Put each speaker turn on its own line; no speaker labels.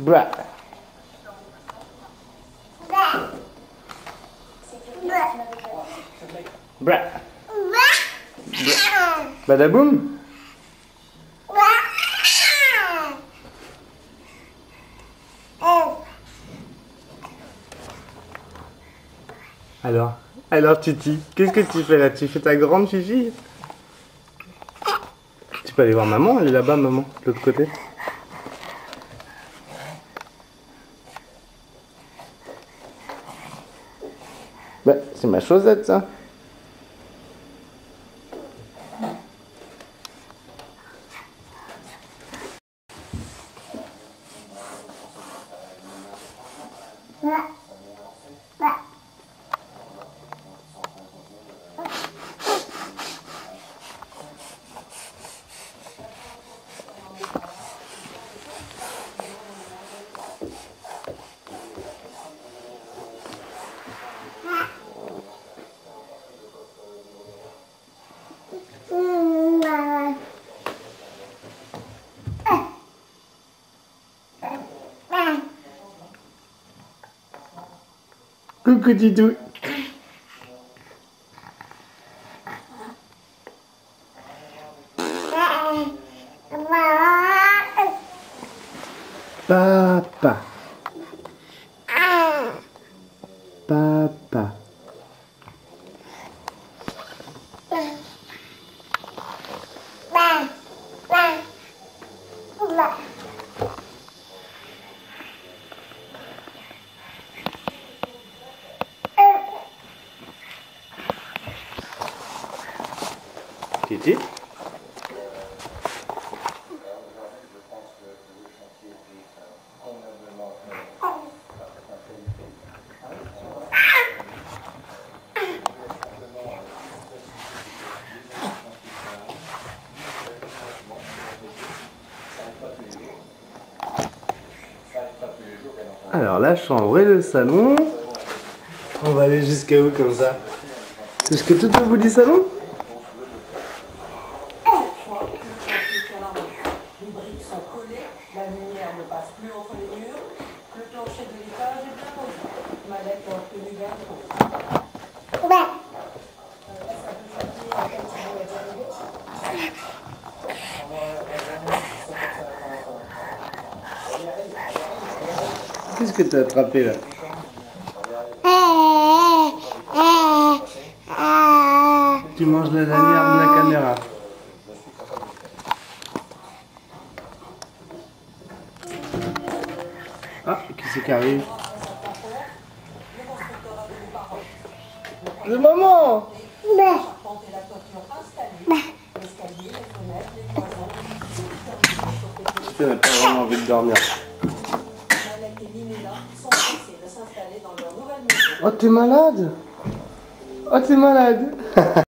Bra. Bra. Badaboum. Alors Titi, qu'est-ce que tu fais là? Tu fais ta grande chichi? Tu peux aller voir maman, elle est là-bas maman, de l'autre côté. Bah, c'est ma chaussette ça. Coucou Didou. Papa. Papa. Titi. Alors la chambre et le salon. On va aller jusqu'à où comme ça? Jusqu'à tout au bout du salon?
Les briques sont collées, la lumière ne passe plus entre les murs, le plancher de l'étage est bien posé. Mallette en tenue garde-robe.
Qu'est-ce que t'as attrapé là? Tu manges la lanière de la caméra. Ah, qui c'est qui arrive? C'est maman! Tu n'as pas vraiment envie de dormir. Oh, t'es malade? Oh, t'es malade?